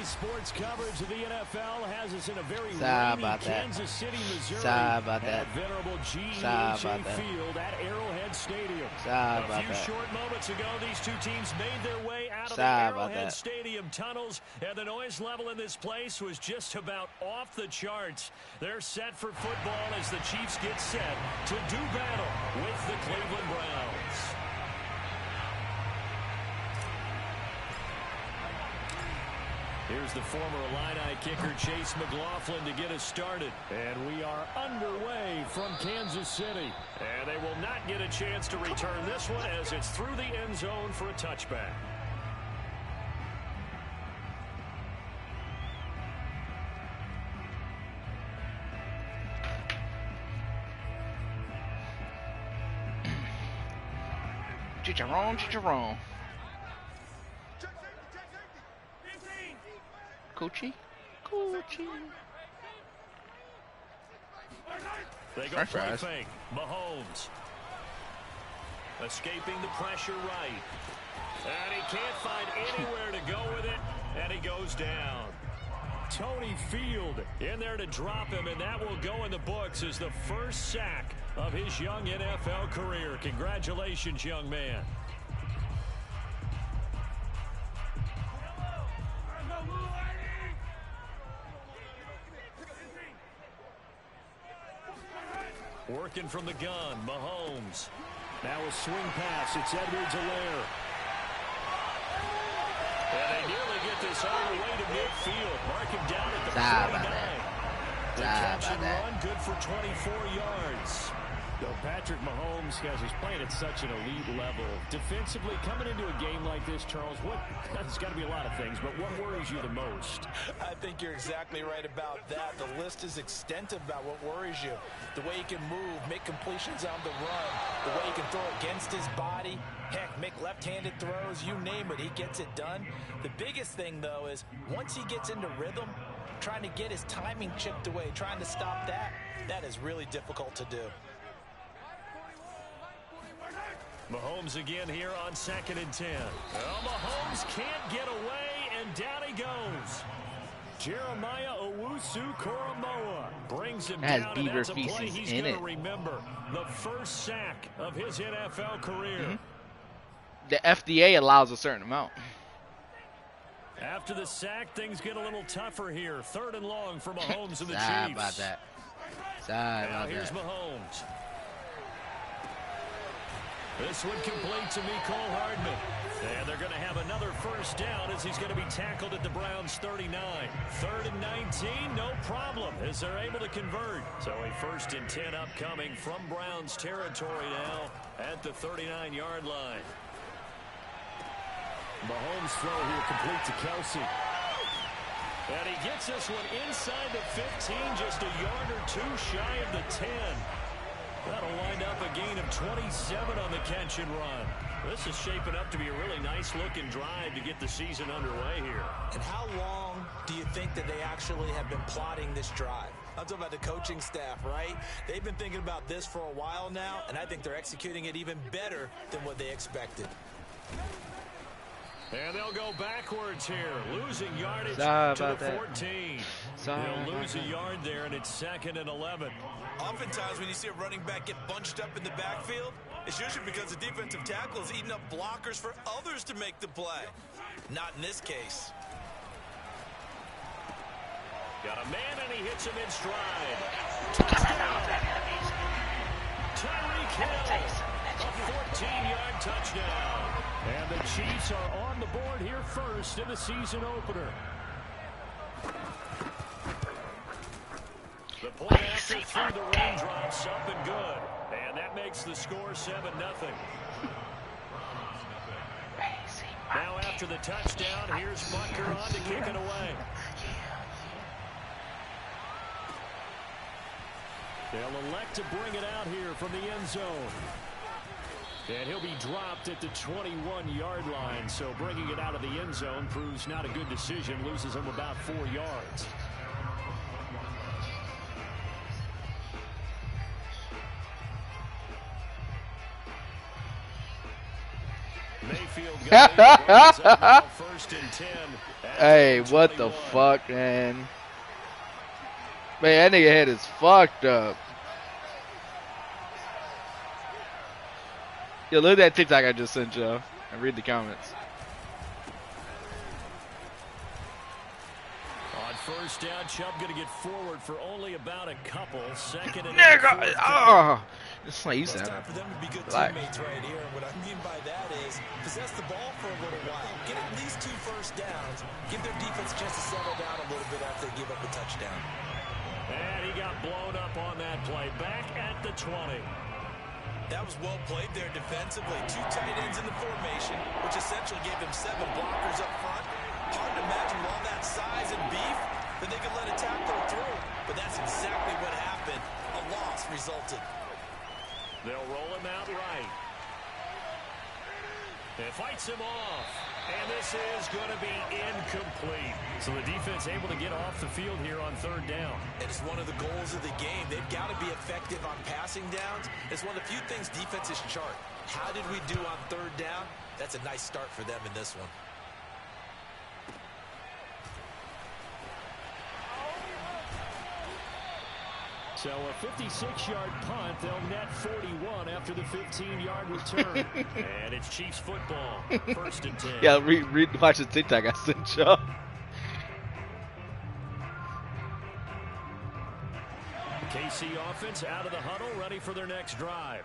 sports coverage of the NFL has us in a very rainy Kansas City, Missouri. Sorry about that. At venerable GEHA Field at Arrowhead Stadium. A few short moments ago, these two teams made their way out of the Arrowhead Stadium tunnels, and the noise level in this place was just about off the charts. They're set for football as the Chiefs get set to do battle with the Cleveland Browns. Here's the former Illini kicker Chase McLaughlin to get us started. And we are underway from Kansas City. And they will not get a chance to return this one as it's through the end zone for a touchback. Chicharron. Coochie. They go play fake. Mahomes. Escaping the pressure right. And he can't find anywhere to go with it. And he goes down. Tony Field in there to drop him, and that will go in the books as the first sack of his young NFL career. Congratulations, young man. Working from the gun, Mahomes. Now a swing pass. It's Edwards-Helaire. And they nearly get this all the way to midfield. Mark him down at the 49. The catch and run, good for 24 yards. Patrick Mahomes, guys, he's playing at such an elite level. Defensively, coming into a game like this, Charles, there's got to be a lot of things, but what worries you the most? I think you're exactly right about that. The list is extensive about what worries you. The way he can move, make completions on the run, the way he can throw against his body, heck, make left-handed throws, you name it, he gets it done. The biggest thing, though, is once he gets into rhythm, trying to get his timing chipped away, trying to stop that is really difficult to do. Mahomes again here on 2nd and 10. Well, Mahomes can't get away, and down he goes. Jeremiah Owusu-Koramoah brings him down, and that's a play he's going to remember. The first sack of his NFL career. The FDA allows a certain amount. After the sack, things get a little tougher here. 3rd and long for Mahomes and the Chiefs. Sorry about that. Now here's Mahomes. This one complete to Mecole Hardman. And they're going to have another first down as he's going to be tackled at the Browns' 39. 3rd and 19, no problem, as they're able to convert. So a 1st and 10 upcoming from Browns territory now at the 39-yard line. Mahomes' throw here complete to Kelsey. And he gets this one inside the 15, just a yard or two shy of the 10. That'll wind up a gain of 27 on the catch and run. This is shaping up to be a really nice-looking drive to get the season underway here. And how long do you think that they actually have been plotting this drive? I'm talking about the coaching staff, right? They've been thinking about this for a while now, and I think they're executing it even better than what they expected. And they'll go backwards here, losing yardage to the 14. They'll lose a yard there, and it's 2nd and 11. Oftentimes when you see a running back get bunched up in the backfield, it's usually because the defensive tackle is eating up blockers for others to make the play. Not in this case. Got a man, and he hits him in stride. Touchdown! Tyreek Hill, a 14-yard touchdown. And the Chiefs are on the board here first in the season opener. The point after through the raindrops, up and good. And that makes the score 7-0. Now after the touchdown, here's Butker on to kick it away. They'll elect to bring it out here from the end zone. And he'll be dropped at the 21-yard line. So bringing it out of the end zone proves not a good decision. Loses him about 4 yards. Mayfield Hey, what the fuck, man? Man, that nigga head is fucked up. Yo, look at that TikTok I just sent y'all and read the comments. On first down, Chubb gonna get forward for only about a couple. Second and nigga, oh, it's like you said. It's time for them to be good teammates right here. And what I mean by that is possess the ball for a little while, get at least 2 first downs, give their defense a chance to settle down a little bit after they give up a touchdown. And he got blown up on that play. Back at the 20. That was well played there defensively. 2 tight ends in the formation, which essentially gave them 7 blockers up front. Hard to imagine with all that size and beef that they could let a tackle through. But that's exactly what happened. A loss resulted. They'll roll him out right. It fights him off. And this is going to be incomplete. So the defense able to get off the field here on third down. It's one of the goals of the game. They've got to be effective on passing downs. It's one of the few things defenses chart. How did we do on third down? That's a nice start for them in this one. So a 56-yard punt. They'll net 41 after the 15-yard return. And it's Chiefs football. First and 10. Yeah, watch the TikTok I sent y'all. KC offense out of the huddle, ready for their next drive.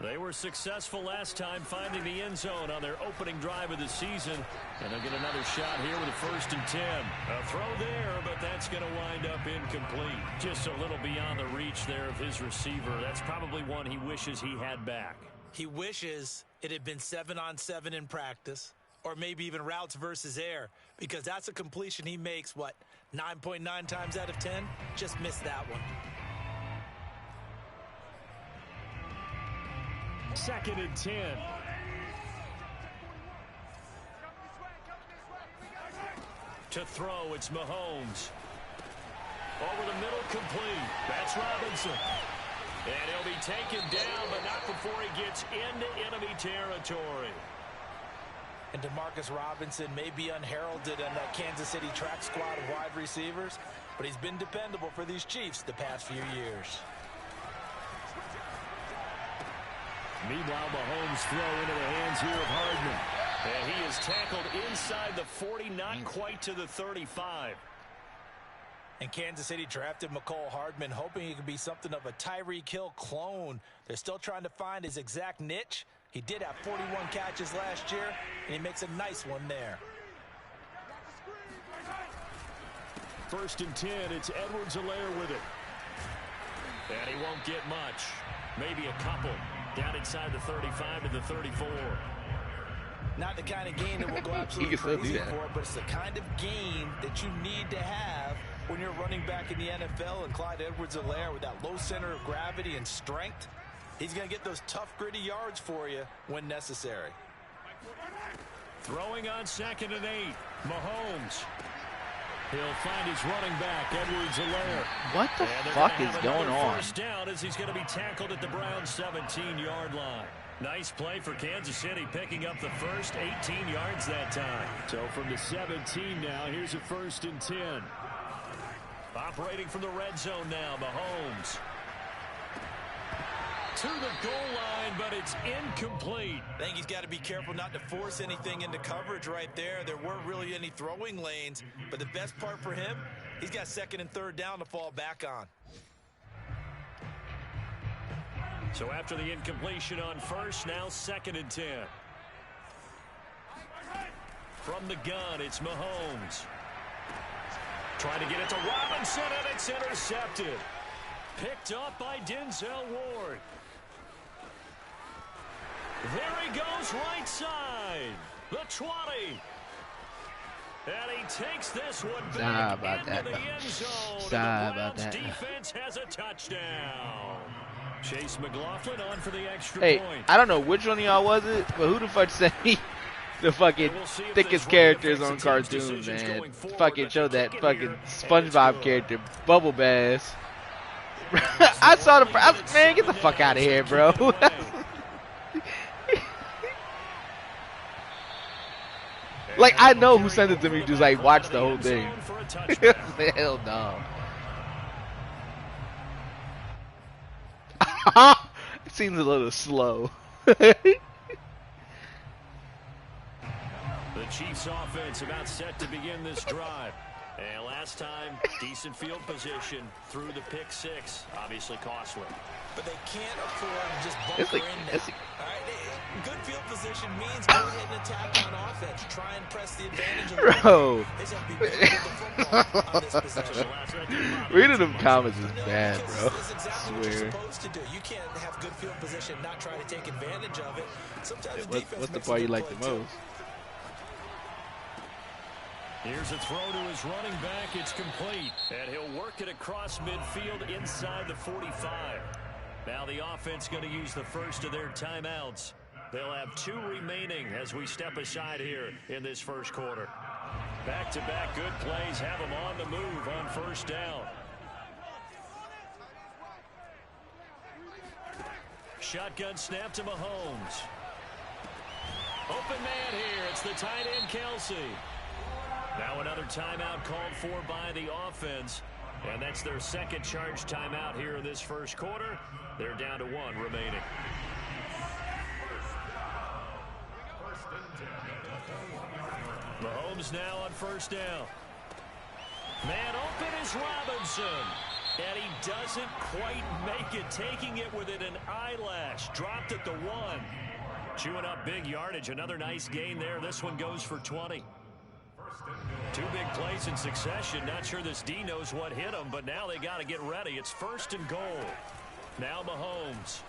They were successful last time finding the end zone on their opening drive of the season. And they'll get another shot here with a first and 10. A throw there, but that's going to wind up incomplete. Just a little beyond the reach there of his receiver. That's probably one he wishes he had back. He wishes it had been 7-on-7 in practice, or maybe even routes versus air, because that's a completion he makes, 9.9 times out of 10? Just missed that one. Second and 10. To throw, it's Mahomes. Over the middle, complete. That's Robinson. And he'll be taken down, but not before he gets into enemy territory. And DeMarcus Robinson may be unheralded in that Kansas City track squad of wide receivers, but he's been dependable for these Chiefs the past few years. Meanwhile, Mahomes throw into the hands here of Hardman. And he is tackled inside the 40, not quite to the 35. And Kansas City drafted McCole Hardman, hoping he could be something of a Tyreek Hill clone. They're still trying to find his exact niche. He did have 41 catches last year, and he makes a nice one there. First and 10, it's Edwards-Helaire with it. And he won't get much. Maybe a couple. Down inside the 35 to the 34. Not the kind of game that will go absolutely crazy for, but it's the kind of game that you need to have when you're running back in the NFL. And Clyde Edwards-Helaire, with that low center of gravity and strength, he's going to get those tough, gritty yards for you when necessary. Throwing on second and 8, Mahomes. He'll find his running back, Edwards-Helaire. What the fuck is going on? First down as he's going to be tackled at the Browns' 17-yard line. Nice play for Kansas City, picking up the first 18 yards that time. So from the 17 now, here's a first and 10. Operating from the red zone now, Mahomes. To the goal line, but it's incomplete. I think he's got to be careful not to force anything into coverage right there. There weren't really any throwing lanes, but the best part for him, he's got second and third down to fall back on. So after the incompletion on first, now second and 10. From the gun, it's Mahomes. Trying to get it to Robinson, and it's intercepted. Picked up by Denzel Ward. There he goes, right side. The 20. And he takes this one back into the end zone. Sorry about that. Defense has a touchdown. Chase McLaughlin on for the extra point. I don't know which one of y'all was it, but who the fuck sent me the fucking thickest characters on cartoons, man? Fucking show that fucking SpongeBob character, Bubble Bass. I saw the man, get the fuck out of here, bro. Like, I know who sent it to me, just like watch the whole thing. Hell no. It seems a little slow. The Chiefs offense about set to begin this drive. And last time, decent field position through the pick six. Obviously costly. But they can't afford to just bunker in now. All right, good field position means go ahead and attack on offense. Try and press the advantage of the Bro. They just have to be good with the football on this possession. Reading them comments is bad, bro. This is exactly what you're supposed to do. You can't have good field position, not try to take advantage of it. Sometimes What's the part you like the most? Here's a throw to his running back. It's complete. And he'll work it across midfield inside the 45. Now the offense going to use the first of their timeouts. They'll have 2 remaining as we step aside here in this first quarter. Back-to-back good plays have them on the move on first down. Shotgun snap to Mahomes. Open man here. It's the tight end, Kelsey. Now another timeout called for by the offense. And that's their second charge timeout here in this first quarter. They're down to 1 remaining. Mahomes now on first down. Man open is Robinson. And he doesn't quite make it, taking it within an eyelash. Dropped at the 1. Chewing up big yardage. Another nice gain there. This one goes for 20. 2 big plays in succession. Not sure this D knows what hit him, but now they got to get ready. It's first and goal. Now Mahomes.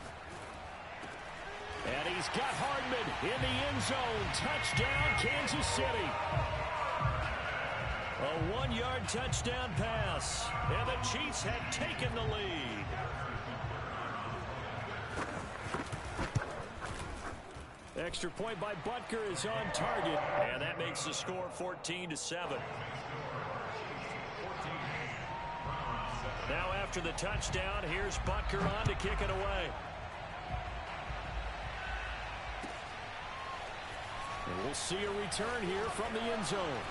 And he's got Hardman in the end zone. Touchdown, Kansas City. A 1-yard touchdown pass. And the Chiefs have taken the lead. Extra point by Butker is on target. And that makes the score 14-7. Now after the touchdown, here's Butker on to kick it away. And we'll see a return here from the end zone.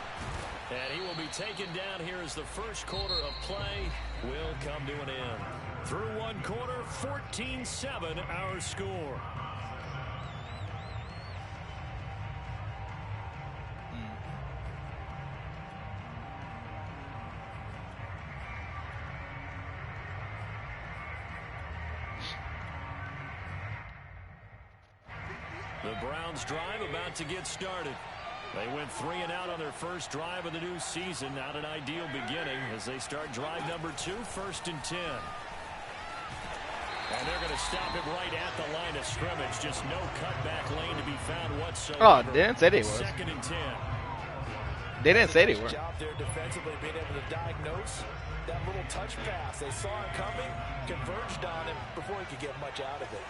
And he will be taken down here as the first quarter of play will come to an end. Through 1 quarter, 14-7 our score. The Browns drive about to get started. They went 3 and out on their first drive of the new season. Not an ideal beginning as they start drive number 2, 1st and 10. And they're going to stop it right at the line of scrimmage. Just no cutback lane to be found whatsoever. Oh, they didn't say they was. 2nd and 10. They didn't say they were. Job there defensively, being able to diagnose that little touch pass. They saw it coming, converged on him before he could get much out of it.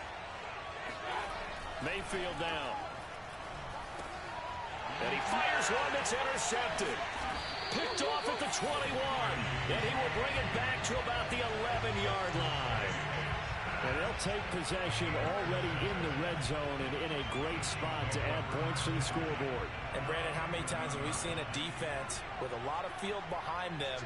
Mayfield down. And he fires one that's intercepted. Picked off at the 21. And he will bring it back to about the 11-yard line. And they'll take possession already in the red zone and in a great spot to add points to the scoreboard. And Brandon, how many times have we seen a defense with a lot of field behind them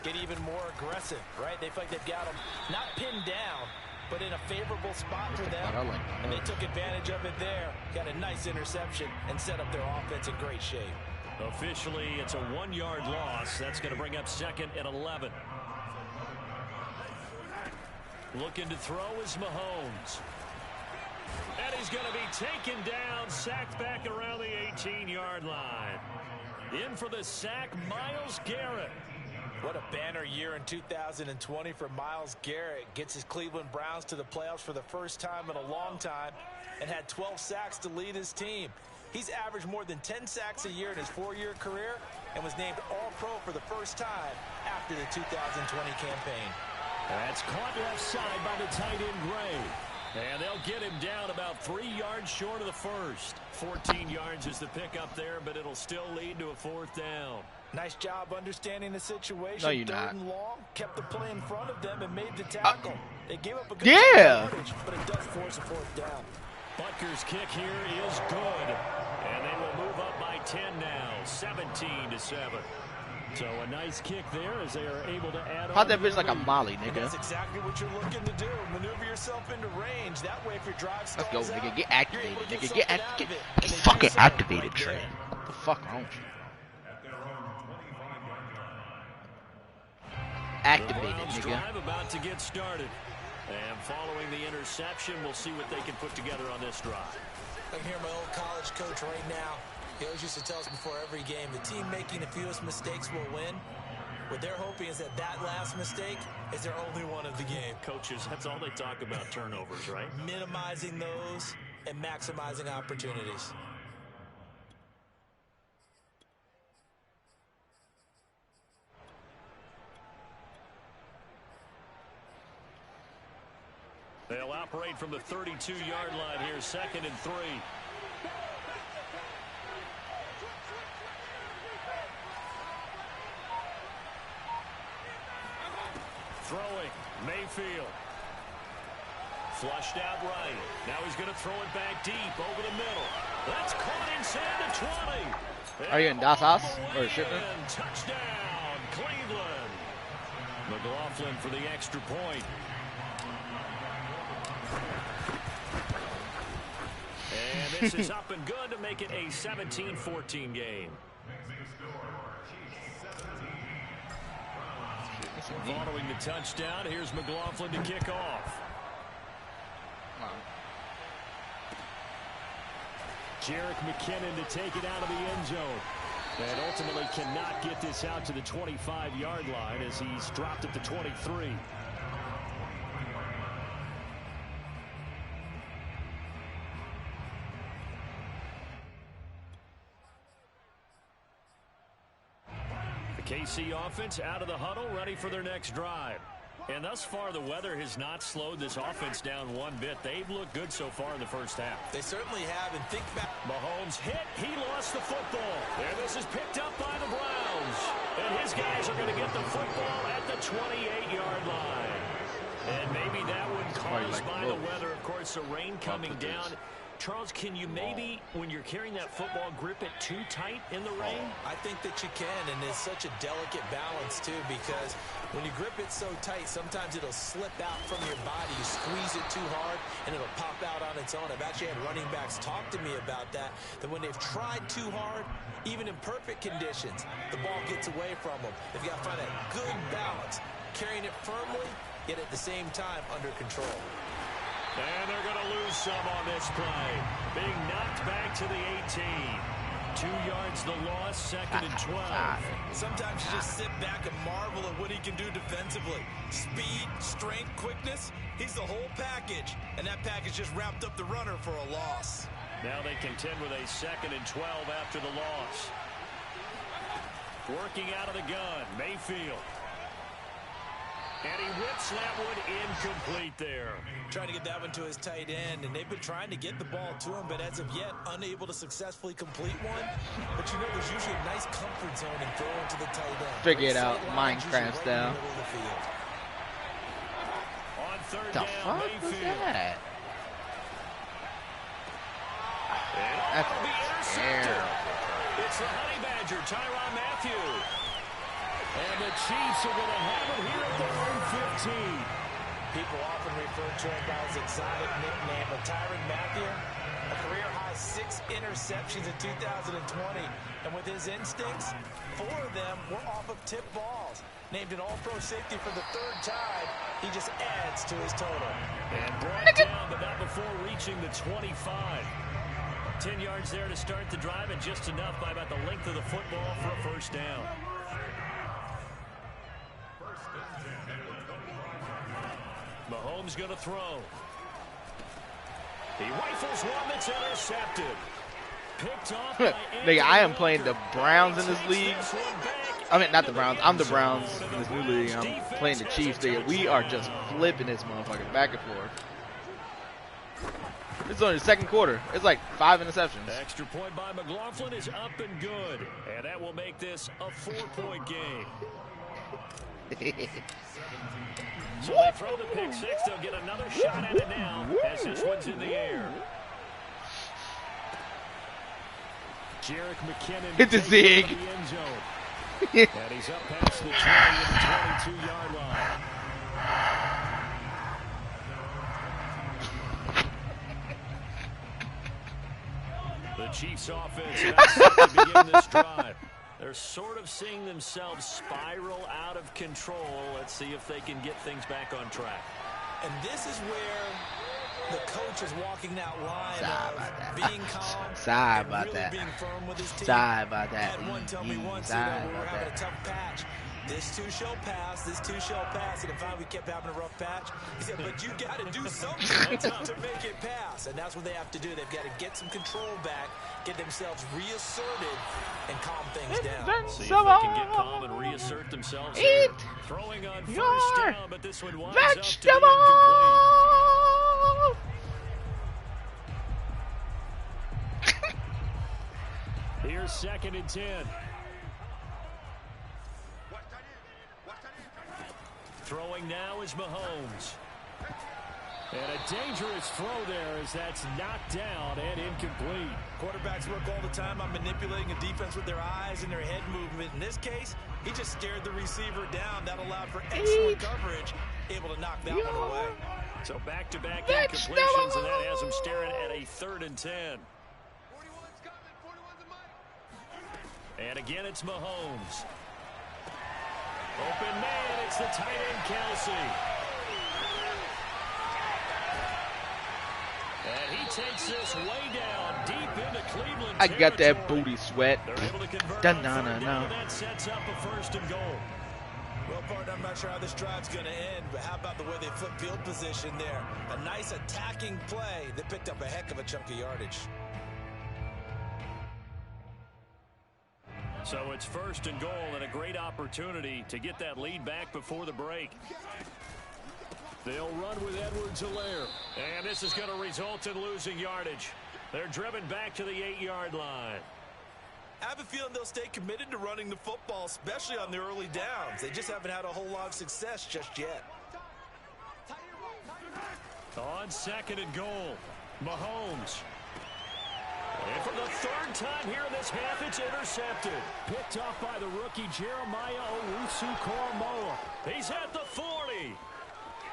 get even more aggressive, right? They feel like they've got them not pinned down, but in a favorable spot for them. And they took advantage of it there. Got a nice interception and set up their offense in great shape. Officially, it's a 1-yard loss. That's going to bring up 2nd and 11. Looking to throw is Mahomes. And he's going to be taken down, sacked back around the 18-yard line. In for the sack, Myles Garrett. What a banner year in 2020 for Myles Garrett. Gets his Cleveland Browns to the playoffs for the first time in a long time and had 12 sacks to lead his team. He's averaged more than 10 sacks a year in his 4-year career and was named All-Pro for the first time after the 2020 campaign. That's caught left side by the tight end Gray. And they'll get him down about 3 yards short of the first. 14 yards is the pickup there, but it'll still lead to a 4th down. Nice job understanding the situation. No, you're Third not. and long, kept the play in front of them and made the tackle. They gave up a good yardage, but it does force a 4th down. Butker's kick here is good. And they will move up by 10 now. 17-7. So a nice kick there as they are able to add Pop on. that bitch like a molly, nigga. That's exactly what you're looking to do. Maneuver yourself into range. That way, if your drive stalls Let's go, nigga. out, Get activated, you're able to nigga. get Fucking activated, Trey. What the fuck wrong with you? Activated, nigga. Drive about to get started. And following the interception, we'll see what they can put together on this drive. I can hear my old college coach right now. He always used to tell us before every game, the team making the fewest mistakes will win. What they're hoping is that that last mistake is their only one of the game. Coaches, that's all they talk about, turnovers, right? Minimizing those and maximizing opportunities. They'll operate from the 32-yard line here, 2nd and 3. Throwing, Mayfield. Flushed out right. Now he's going to throw it back deep over the middle. That's caught inside the 20. Are you in Das Haus or Shipman? Touchdown, Cleveland. McLaughlin for the extra point. And this is up and good to make it a 17-14 game. Following the touchdown, here's McLaughlin to kick off. Jerick McKinnon to take it out of the end zone. And ultimately cannot get this out to the 25-yard line as he's dropped at the 23. KC offense out of the huddle, ready for their next drive. And thus far, the weather has not slowed this offense down one bit. They've looked good so far in the first half. They certainly have, and think back. Mahomes hit. He lost the football. And this is picked up by the Browns. And his guys are going to get the football at the 28-yard line. And maybe that one caused by the weather. Of course, the rain coming down. Charles, can you maybe, when you're carrying that football, grip it too tight in the rain? I think that you can, and it's such a delicate balance, too, because when you grip it so tight, sometimes it'll slip out from your body. You squeeze it too hard, and it'll pop out on its own. I've actually had running backs talk to me about that when they've tried too hard, even in perfect conditions, the ball gets away from them. They've got to find that good balance, carrying it firmly, yet at the same time under control. And they're going to lose some on this play. Being knocked back to the 18. 2 yards the loss, 2nd and 12. Sometimes you just sit back and marvel at what he can do defensively. Speed, strength, quickness, he's the whole package. And that package just wrapped up the runner for a loss. Now they contend with a 2nd and 12 after the loss. Working out of the gun, Mayfield. And he whips that one incomplete there. Trying to get that one to his tight end, and they've been trying to get the ball to him, but as of yet, unable to successfully complete one. But you know, there's usually a nice comfort zone in throwing to the tight end. Figure it out, Minecraft style. On third the down, fuck Mayfield. was that? That's terrible. It's the Honey Badger, Tyrann Mathieu. And the Chiefs are going to have it here at their own 15. People often refer to him by his exotic nickname, but Tyrann Mathieu, a career-high 6 interceptions in 2020. And with his instincts, 4 of them were off of tip balls. Named an all-pro safety for the 3rd time, he just adds to his total. And brought down, but not before reaching the 25. 10 yards there to start the drive, and just enough by about the length of the football for a first down. Mahomes going to throw. He rifles one that's intercepted. Picked off by Nigga, I am playing the Browns in this league. I mean, not the Browns. I'm the Browns in this new league. I'm playing the Chiefs. Nigga, we are just flipping this motherfucker back and forth. It's only the 2nd quarter. It's like 5 interceptions. Extra point by McLaughlin is up and good. And that will make this a 4-point game. So they throw the pick 6. They'll get another shot at it now as this one's in the air. Jarek McKinnon Hit the zig. And he's up past the 20 at the 22-yard line. The Chiefs offense about set to begin this drive. They're sort of seeing themselves spiral out of control. Let's see if they can get things back on track. And this is where the coach is walking that line of being calm and really being firm with his team. Sorry about that. Had one tell me once, we were having a tough patch. This too shall pass. This too shall pass. And finally, we kept having a rough patch. He said, but you got to do something to make it pass. And that's what they have to do. They've got to get some control back, get themselves reasserted, and calm things down. See if they can get calm and reassert themselves here. Throwing on first down, but this one winds up to be incomplete. Here's 2nd and 10. Throwing now is Mahomes. And a dangerous throw there as that's knocked down and incomplete. Quarterbacks work all the time on manipulating a defense with their eyes and their head movement. In this case, he just stared the receiver down. That allowed for excellent coverage, able to knock that one away. So back-to-back incompletions, and that has him staring at a 3rd and 10. And again, it's Mahomes. Open man, it's the tight end, Kelsey. And he takes this way down, deep into Cleveland I got that territory. booty sweat. They're able to convert Dun, on dun, 3rd dun, down, dun. and that sets up a 1st and goal. Well, partner, I'm not sure how this drive's going to end, but how about the way they flip field position there? A nice attacking play that picked up a heck of a chunk of yardage. So it's 1st and goal and a great opportunity to get that lead back before the break. They'll run with Edwards-Helaire. And this is going to result in losing yardage. They're driven back to the 8-yard line. I have a feeling they'll stay committed to running the football, especially on the early downs. They just haven't had a whole lot of success just yet. On 2nd and goal, Mahomes. And for the 3rd time here in this half, it's intercepted. Picked off by the rookie Jeremiah Owusu-Koramoah. He's at the 40.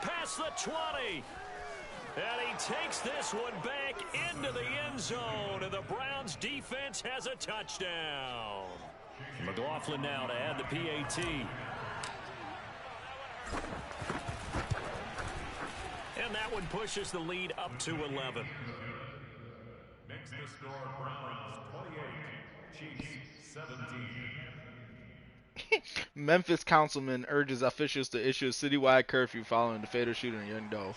Past the 20. And he takes this one back into the end zone. And the Browns defense has a touchdown. McLaughlin now to add the PAT. And that one pushes the lead up to 11. Makes the score Browns 28, Chiefs 17. Memphis councilman urges officials to issue a citywide curfew following the fatal shooting in Young Dove.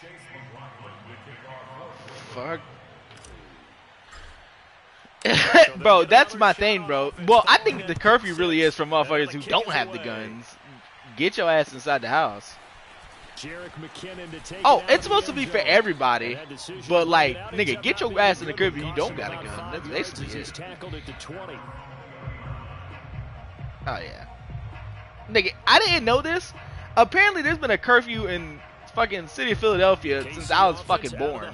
Fuck. Bro, that's my thing, bro. Well, I think the curfew really is for motherfuckers who don't have the guns. Get your ass inside the house. Oh, it's supposed to be for everybody, but like, nigga, get your ass in the curfew. You don't got a gun. That's basically it. Oh yeah, nigga, I didn't know this. Apparently, there's been a curfew in fucking city of Philadelphia since I was fucking born.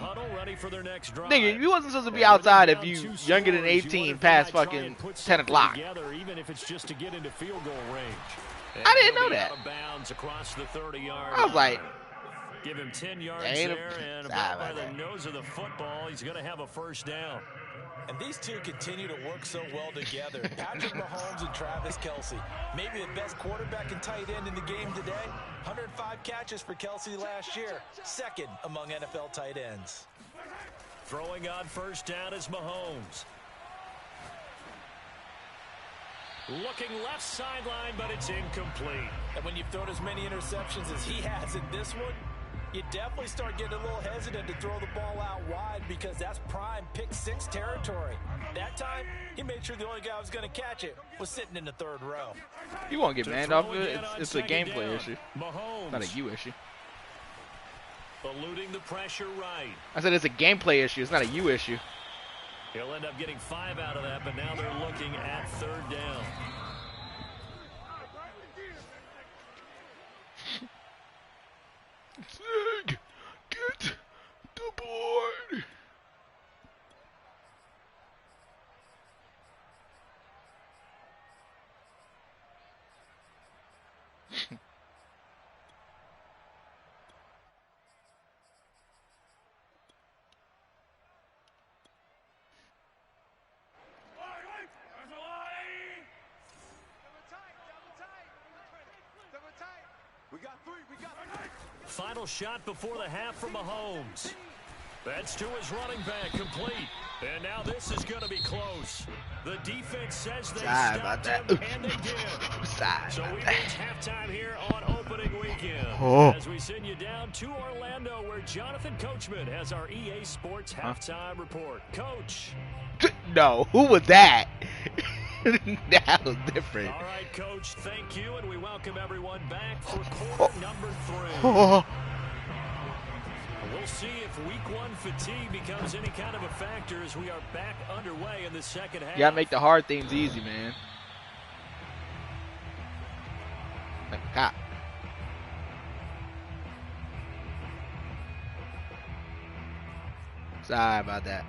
Nigga, you wasn't supposed to be outside if you younger than 18 past fucking 10 o'clock. I didn't know that. I was like, give him 10 yards there, and about by the nose of the football, he's going to have a 1st down. And these two continue to work so well together. Patrick Mahomes and Travis Kelce. Maybe the best quarterback and tight end in the game today. 105 catches for Kelce last year. 2nd among NFL tight ends. Throwing on 1st down is Mahomes. Looking left sideline, but it's incomplete. And when you've thrown as many interceptions as he has in this one, you definitely start getting a little hesitant to throw the ball out wide because that's prime pick 6 territory. That time, he made sure the only guy who was going to catch it was sitting in the 3rd row. You won't get manned off of it. It's a gameplay issue, Mahomes. not a you issue. Eluding the pressure right. I said it's a gameplay issue. It's not a you issue. He'll end up getting 5 out of that, but now they're looking at 3rd down. Zig, get the board. final shot before the half from Mahomes. That's to his running back, complete. And now this is going to be close. The defense says they stopped him, and they did. So we reach halftime here on opening weekend. As we send you down to Orlando, where Jonathan Coachman has our EA Sports halftime report. Coach. No, who was that? That was different. All right, Coach, thank you, and we welcome everyone back for quarter number 3. We'll see if week 1 fatigue becomes any kind of a factor as we are back underway in the second half. You gotta make the hard things easy, man. Cop. Sorry about that.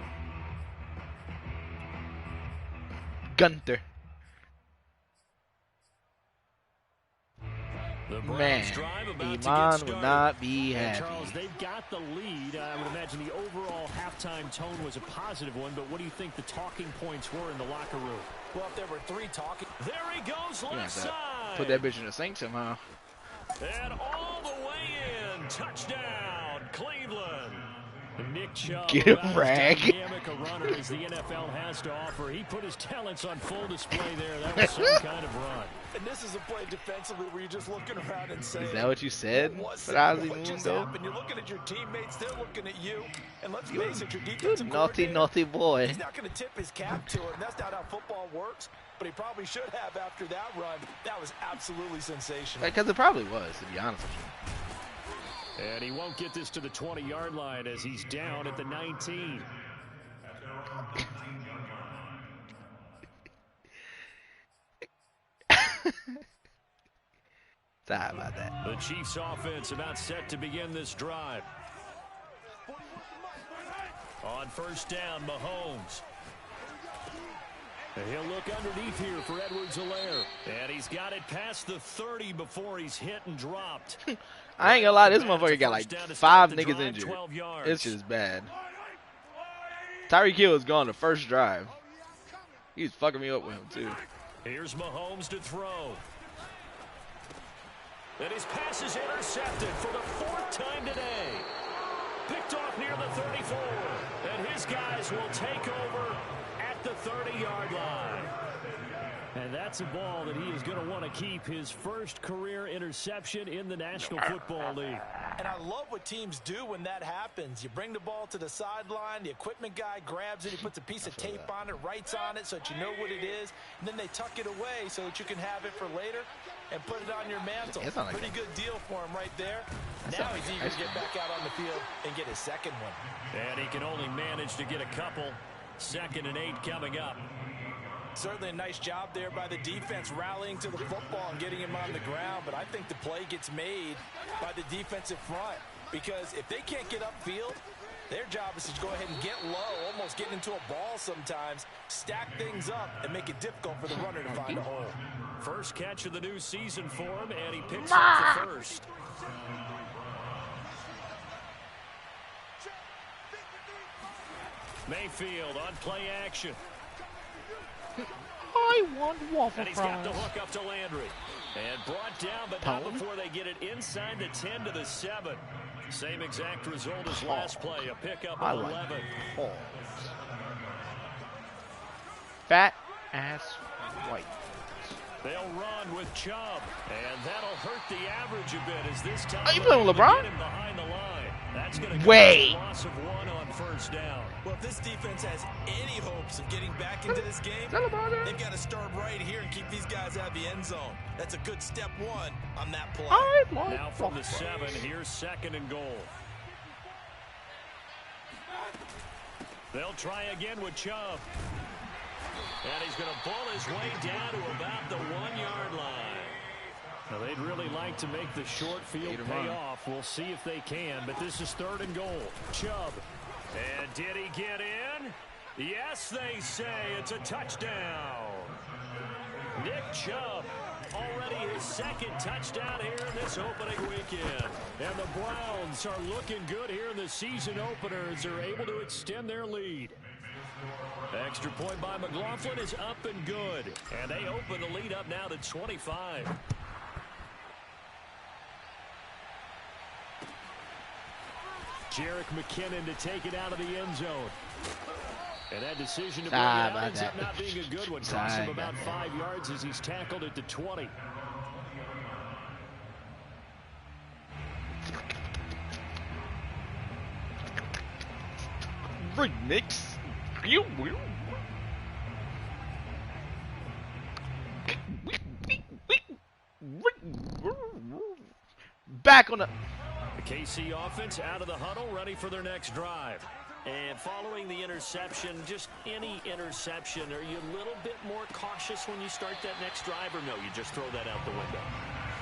Gunther. Man, Iman would not be happy. Charles, they've got the lead. I would imagine the overall halftime tone was a positive one, but what do you think the talking points were in the locker room? Well, if there were 3 talking. There he goes left side. Put that bitch in the sink somehow. And all the way in. Touchdown, Cleveland. Nick Chubb, get him, rag. Dynamic a runner as the NFL has to offer. He put his talents on full display there. That was some kind of run. And this is a play defensively where you're just looking around and saying, is that what you said? What just happened? You're looking at your teammates, they're looking at you. And let's face it, your defensive naughty boy. He's not going to tip his cap to it. And that's not how football works. But he probably should have after that run. That was absolutely sensational. Because it probably was, to be honest with you. And he won't get this to the 20-yard line as he's down at the 19. Sorry about that. The Chiefs offense about set to begin this drive. On first down, Mahomes. And he'll look underneath here for Edwards-Helaire. And he's got it past the 30 before he's hit and dropped. I ain't gonna lie, this motherfucker got like 5 niggas injured. It's just bad. Tyreek Hill is gone the first drive. He's fucking me up with him, too. Here's Mahomes to throw. And his pass is intercepted for the 4th time today. Picked off near the 34. And his guys will take over at the 30-yard line. And that's a ball that he is going to want to keep, his first career interception in the National Football League. And I love what teams do when that happens. You bring the ball to the sideline, the equipment guy grabs it, he puts a piece of tape on it, writes on it so that you know what it is, and then they tuck it away so that you can have it for later and put it on your mantle. Pretty good deal for him right there. Now he's eager to get back out on the field and get his second one. And he can only manage to get a couple. 2nd and 8 coming up. Certainly a nice job there by the defense rallying to the football and getting him on the ground, but I think the play gets made by the defensive front because if they can't get upfield, their job is to go ahead and get low, almost getting into a ball sometimes, stack things up, and make it difficult for the runner to find a hole. First catch of the new season for him, and he picks up the first. Mayfield on play action. I want waffle fries. And he's got the hook up to Landry. And brought down, but not before they get it inside the 10 to the 7. Same exact result as last play. A pickup of 11. Fat ass white. They'll run with Chubb. And that'll hurt the average a bit as this time. Are you playing with LeBron? Behind the line. That's going to wait. A loss of 1 on first down. Well, if this defense has any hopes of getting back into this game, they've got to start right here and keep these guys out of the end zone. That's a good step 1 on that play. Now from the 7, here's 2nd and goal. They'll try again with Chubb. And he's going to pull his way down to about the 1-yard line. Now, they'd really like to make the short field pay off. We'll see if they can, but this is 3rd and goal. Chubb. And did he get in? Yes, they say it's a touchdown. Nick Chubb, already his 2nd touchdown here in this opening weekend. And the Browns are looking good here in the season openers. They're able to extend their lead. Extra point by McLaughlin is up and good. And they open the lead up now to 25. Jerick McKinnon to take it out of the end zone. And that decision to bring it out ends up not being a good one. Cost him about 5 yards as he's tackled at the 20. Remix. Back on the KC offense out of the huddle, ready for their next drive. And following the interception, just any interception, are you a little bit more cautious when you start that next drive, or no, you just throw that out the window?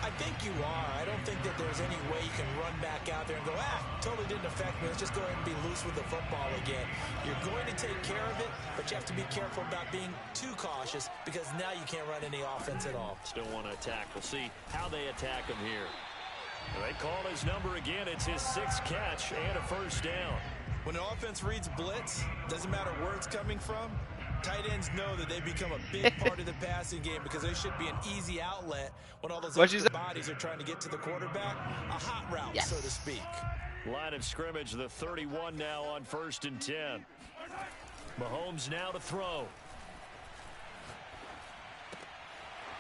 I think you are. I don't think that there's any way you can run back out there and go, totally didn't affect me. Let's just go ahead and be loose with the football again. You're going to take care of it, but you have to be careful about being too cautious because now you can't run any offense at all. Still want to attack. We'll see how they attack him here. They call his number again. It's his 6th catch and a first down. When an offense reads blitz, doesn't matter where it's coming from, tight ends know that they become a big part of the passing game because they should be an easy outlet when all those extra bodies are trying to get to the quarterback. A hot route, so to speak. Line of scrimmage, the 31 now on 1st and 10. Mahomes now to throw.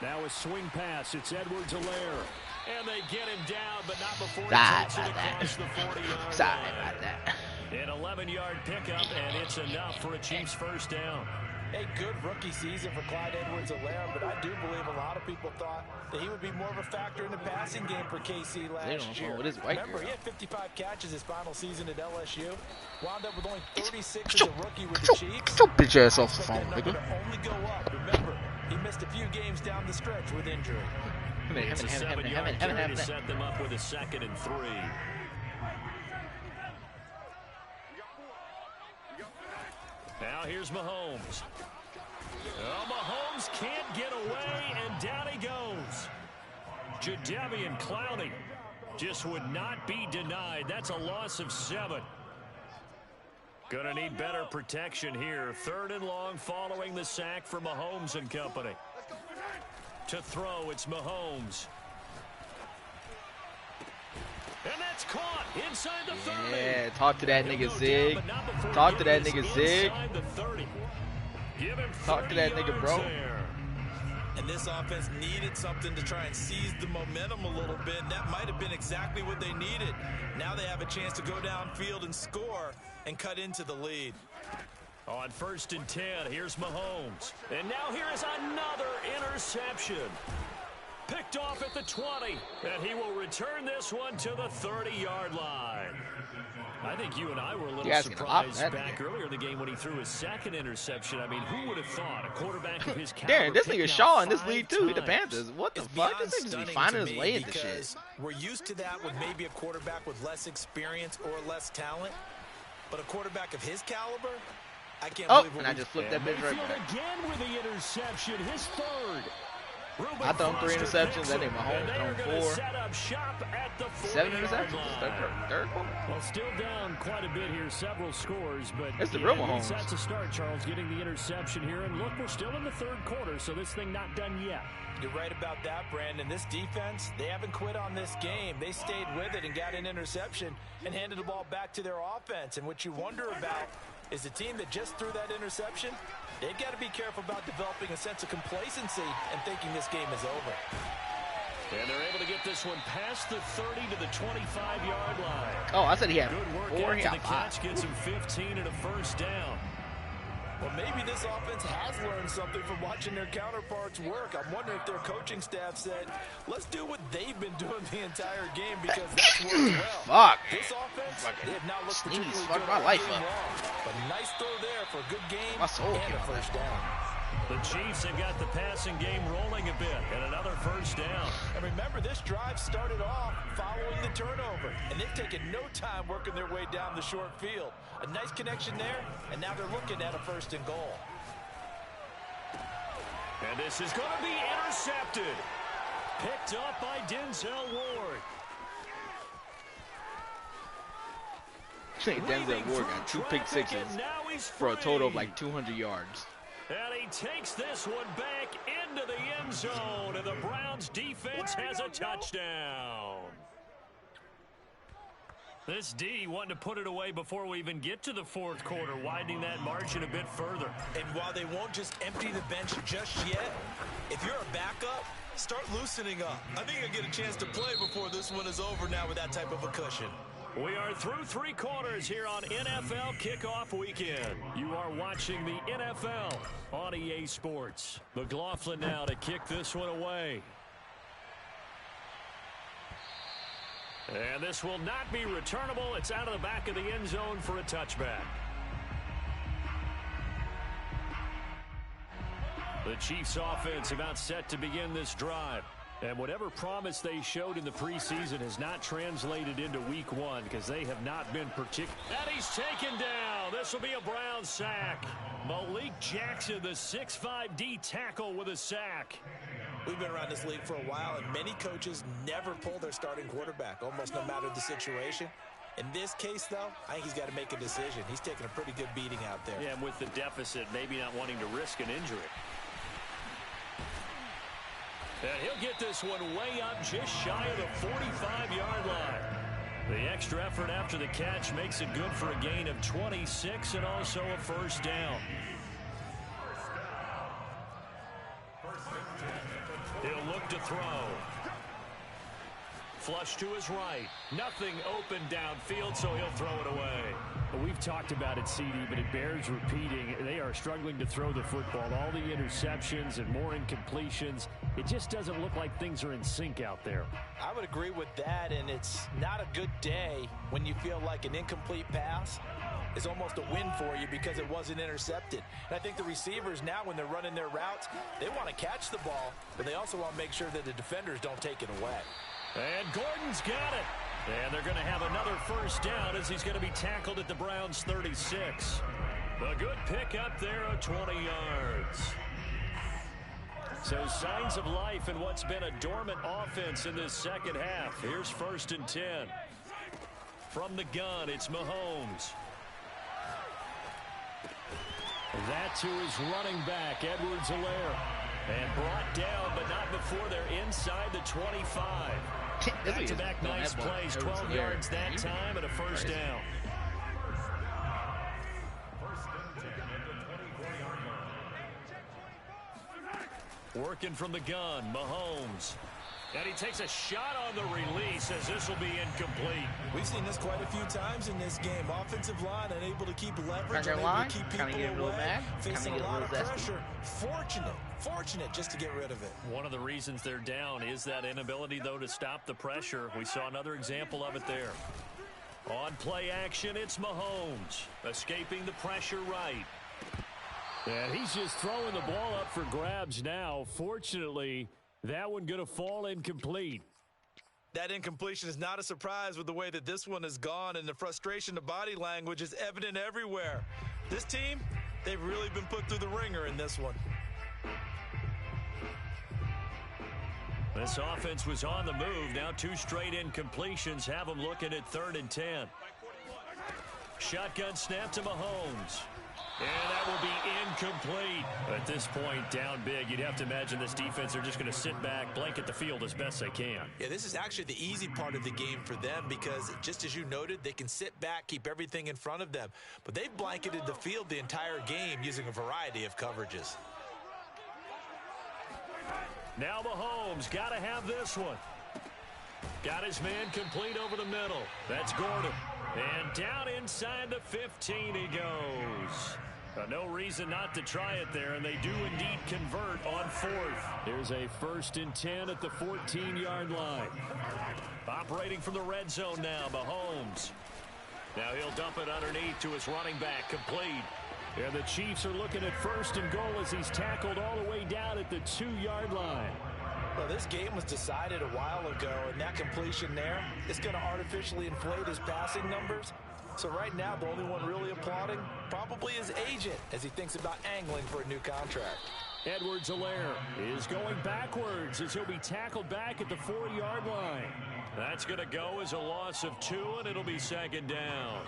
Now a swing pass. It's Edwards-Helaire. And they get him down, but not before he takes it across the 40-yard line. An 11-yard pickup, and it's enough for a Chiefs first down. A good rookie season for Clyde Edwards-Helaire, but I do believe a lot of people thought that he would be more of a factor in the passing game for KC last year. Remember, he had 55 catches his final season at LSU. Wound up with only 36 as a rookie with the Chiefs. Get your bitch ass off the phone, nigga. Only go up. Remember, he missed a few games down the stretch with injury. It's a 7-yard carry to set them up with a 2nd and 3. Now here's Mahomes. Oh, Mahomes can't get away, and down he goes. Jadeveon Clowney just would not be denied. That's a loss of 7. Gonna need better protection here. 3rd and long following the sack for Mahomes and company. To throw, it's Mahomes. And that's caught inside the 30. Yeah, talk to that nigga Zig. Talk to that nigga Zig. Talk to that nigga, bro. And this offense needed something to try and seize the momentum a little bit. And that might have been exactly what they needed. Now they have a chance to go downfield and score and cut into the lead. On 1st and 10, here's Mahomes. And now here is another interception. Picked off at the 20. And he will return this one to the 30-yard line. I think you and I were a little surprised back earlier in the game when he threw his 2nd interception. I mean, who would have thought a quarterback of his caliber? Darren, this nigga Shaw in this league too. The Panthers. What the fuck? This nigga's be finding his way into shit. We're used to that with maybe a quarterback with less experience or less talent. But a quarterback of his caliber, I can't believe and I just flipped that bitch right back. Again with the interception, his 3rd. I thrown 3 interceptions. That nigga Mahomes thrown 4. 7 interceptions. Third quarter. Well, still down quite a bit here. Several scores, but it's the real Mahomes. That's a start, Charles, getting the interception here. And look, we're still in the 3rd quarter, so this thing not done yet. You're right about that, Brandon. This defense, they haven't quit on this game. They stayed with it and got an interception and handed the ball back to their offense. And what you wonder about is the team that just threw that interception, they've got to be careful about developing a sense of complacency and thinking this game is over. And they're able to get this one past the 30 to the 25-yard line. Oh, I said he had good work 4. After the catch gets him 15 and a first down. Well, maybe this offense has learned something from watching their counterparts work. I'm wondering if their coaching staff said, let's do what they've been doing the entire game because that's worked well. Fuck. This offense, they have not looked particularly good my life up. But nice throw there for a good game my soul and a first down. The Chiefs have got the passing game rolling a bit and another first down. And remember, this drive started off following the turnover, and they've taken no time working their way down the short field. A nice connection there, and now they're looking at a 1st and goal. And this is going to be intercepted. Picked up by Denzel Ward. Denzel Ward got 2 pick sixes for a total of like 200 yards. And he takes this one back into the end zone, and the Browns defense has a touchdown. This D wanting to put it away before we even get to the fourth quarter, widening that margin a bit further. And while they won't just empty the bench just yet, if you're a backup, start loosening up. I think I get a chance to play before this one is over now with that type of a cushion. We are through 3 quarters here on NFL Kickoff Weekend. You are watching the NFL on EA Sports. McLaughlin now to kick this one away. And this will not be returnable. It's out of the back of the end zone for a touchback. The Chiefs offense about set to begin this drive. And whatever promise they showed in the preseason has not translated into week 1 because they have not been particular. And he's taken down. This will be a Brown sack. Malik Jackson, the 6'5" D tackle with a sack. We've been around this league for a while, and many coaches never pull their starting quarterback, almost no matter the situation. In this case, though, I think he's got to make a decision. He's taking a pretty good beating out there. Yeah, and with the deficit, maybe not wanting to risk an injury. And he'll get this one way up just shy of the 45-yard line. The extra effort after the catch makes it good for a gain of 26 and also a first down. He'll look to throw. Flush to his right. Nothing open downfield, so he'll throw it away. We've talked about it, CD, but it bears repeating. They are struggling to throw the football. All the interceptions and more incompletions. It just doesn't look like things are in sync out there. I would agree with that, and it's not a good day when you feel like an incomplete pass is almost a win for you because it wasn't intercepted. And I think the receivers now, when they're running their routes, they want to catch the ball, but they also want to make sure that the defenders don't take it away. And Gordon's got it. And they're going to have another first down as he's going to be tackled at the Browns' 36. A good pick up there of 20 yards. So signs of life in what's been a dormant offense in this second half. Here's 1st and 10. From the gun, it's Mahomes. That to his running back, Edwards-Helaire. And brought down, but not before they're inside the 25. Back-to-back nice plays, 12 yards that time and a first down. Working from the gun, Mahomes. And he takes a shot on the release as this will be incomplete. We've seen this quite a few times in this game. Offensive line unable to keep leverage, unable to keep people away, facing a lot of pressure. Fortunate just to get rid of it. One of the reasons they're down is that inability, though, to stop the pressure. We saw another example of it there. On play action, it's Mahomes. Escaping the pressure right. And he's just throwing the ball up for grabs now. Fortunately, that one going to fall incomplete. That incompletion is not a surprise with the way that this one has gone, and the frustration of body language is evident everywhere. This team, they've really been put through the ringer in this one. This offense was on the move. Now 2 straight incompletions have them looking at 3rd and 10. Shotgun snap to Mahomes. And that will be incomplete. At this point, down big, you'd have to imagine this defense are just going to sit back, blanket the field as best they can. Yeah, this is actually the easy part of the game for them because, just as you noted, they can sit back, keep everything in front of them. But they've blanketed the field the entire game using a variety of coverages. Now Mahomes got to have this one. Got his man complete over the middle. That's Gordon. And down inside the 15 he goes. No reason not to try it there, and they do indeed convert on 4th. There's a 1st and 10 at the 14-yard line. Operating from the red zone now, Mahomes. Now he'll dump it underneath to his running back, complete. And the Chiefs are looking at 1st and goal as he's tackled all the way down at the 2-yard line. Well, this game was decided a while ago, and that completion there is going to artificially inflate his passing numbers. So right now, the only one really applauding probably his agent as he thinks about angling for a new contract. Edwards-Helaire is going backwards as he'll be tackled back at the 4-yard line. That's going to go as a loss of 2, and it'll be 2nd down.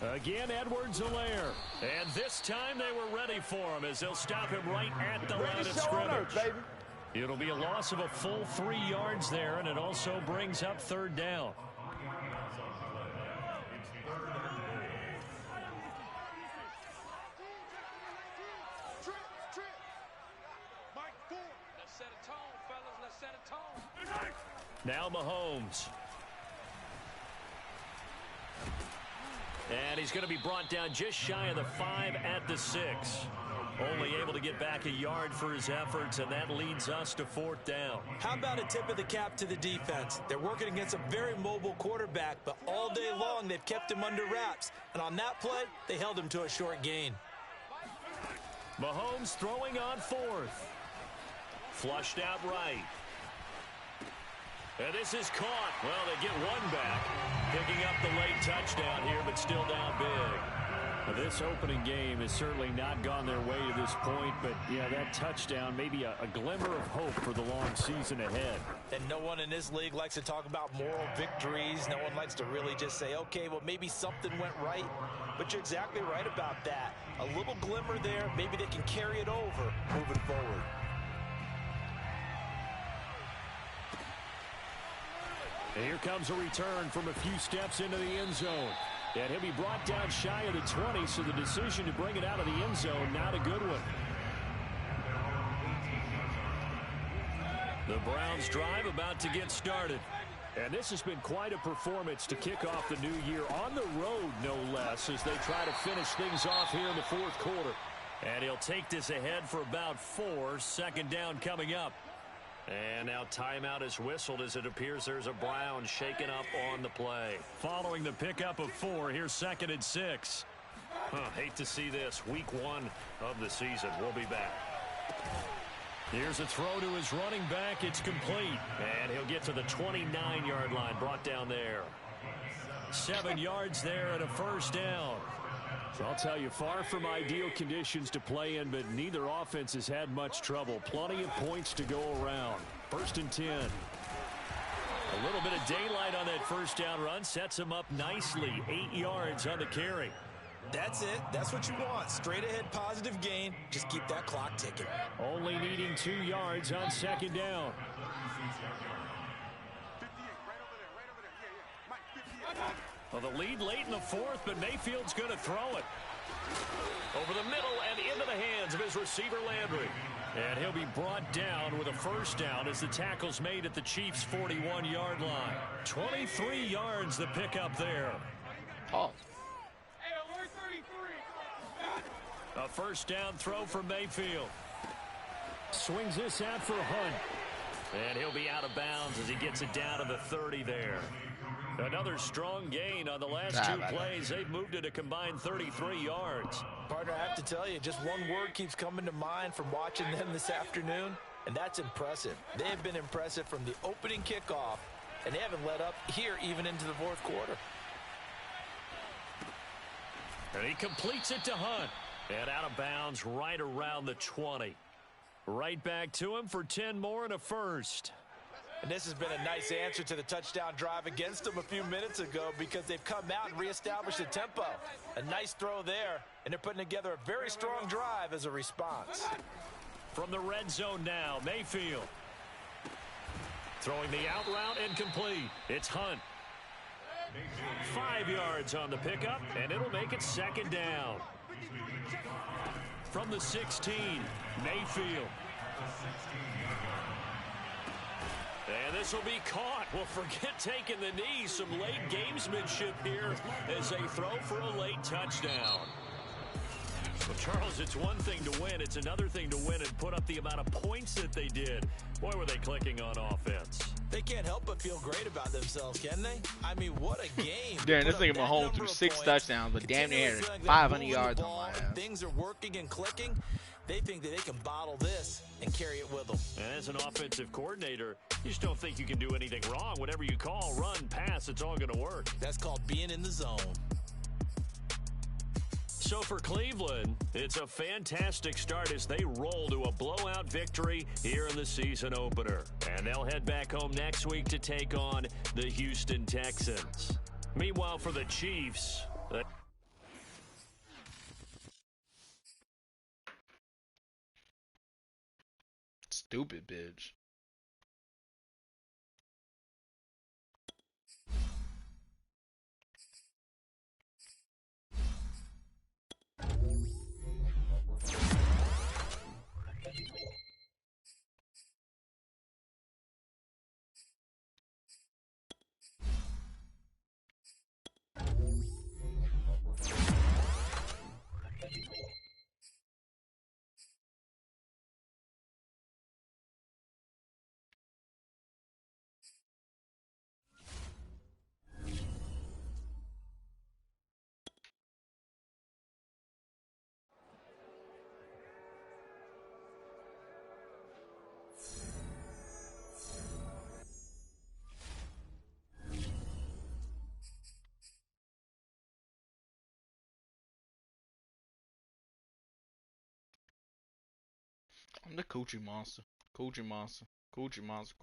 Again, Edwards-Helaire. And this time they were ready for him as they'll stop him right at the line of scrimmage. It'll be a loss of a full 3 yards there, and it also brings up 3rd down. Now Mahomes. And he's going to be brought down just shy of the 5 at the 6. Only able to get back a yard for his efforts, and that leads us to 4th down. How about a tip of the cap to the defense? They're working against a very mobile quarterback, but all day long they've kept him under wraps. And on that play, they held him to a short gain. Mahomes throwing on 4th. Flushed out right. And this is caught. Well, they get one back. Picking up the late touchdown here, but still down big. Well, this opening game has certainly not gone their way to this point, but, yeah, that touchdown, maybe a glimmer of hope for the long season ahead. And no one in this league likes to talk about moral victories. No one likes to really just say, okay, well, maybe something went right. But you're exactly right about that. A little glimmer there. Maybe they can carry it over moving forward. And here comes a return from a few steps into the end zone. And he'll be brought down shy of the 20, so the decision to bring it out of the end zone, not a good one. The Browns drive about to get started. And this has been quite a performance to kick off the new year on the road, no less, as they try to finish things off here in the 4th quarter. And he'll take this ahead for about 4. 2nd down coming up. And now timeout is whistled as it appears there's a Brown shaken up on the play. Following the pickup of 4, here's 2nd and 6. Hate to see this. Week 1 of the season. We'll be back. Here's a throw to his running back. It's complete. And he'll get to the 29-yard line. Brought down there. 7 yards there and a 1st down. So I'll tell you, far from ideal conditions to play in, but neither offense has had much trouble. Plenty of points to go around. 1st and 10. A little bit of daylight on that 1st down run sets him up nicely. 8 yards on the carry. That's it. That's what you want. Straight ahead positive gain. Just keep that clock ticking. Only needing 2 yards on 2nd down. Well, the lead late in the 4th, but Mayfield's going to throw it. Over the middle and into the hands of his receiver, Landry. And he'll be brought down with a 1st down as the tackle's made at the Chiefs' 41-yard line. 23 yards the pickup there. Oh. A 1st down throw from Mayfield. Swings this out for Hunt. And he'll be out of bounds as he gets it down to the 30 there. Another strong gain on the last 2 plays. They've moved it a combined 33 yards. Partner, I have to tell you, just one word keeps coming to mind from watching them this afternoon, and that's impressive. They have been impressive from the opening kickoff, and they haven't let up here even into the 4th quarter. And he completes it to Hunt. And out of bounds right around the 20. Right back to him for 10 more and a 1st. And this has been a nice answer to the touchdown drive against them a few minutes ago because they've come out and reestablished the tempo. A nice throw there, and they're putting together a very strong drive as a response. From the red zone now, Mayfield. Throwing the out route and complete. It's Hunt. 5 yards on the pickup, and it'll make it 2nd down. From the 16, Mayfield. And this will be caught. Well, forget taking the knee. Some late gamesmanship here as they throw for a late touchdown. Well, Charles, it's one thing to win. It's another thing to win and put up the amount of points that they did. Boy, were they clicking on offense. They can't help but feel great about themselves, can they? I mean, what a game. Darren, this nigga Mahomes threw 6 touchdowns, but damn near 500 yards on my ass. Things are working and clicking. They think that they can bottle this and carry it with them. And as an offensive coordinator, you just don't think you can do anything wrong. Whatever you call, run, pass, it's all going to work. That's called being in the zone. So for Cleveland, it's a fantastic start as they roll to a blowout victory here in the season opener. And they'll head back home next week to take on the Houston Texans. Meanwhile, for the Chiefs... Stupid bitch. I'm the coochie monster. Coochie monster. Coochie monster.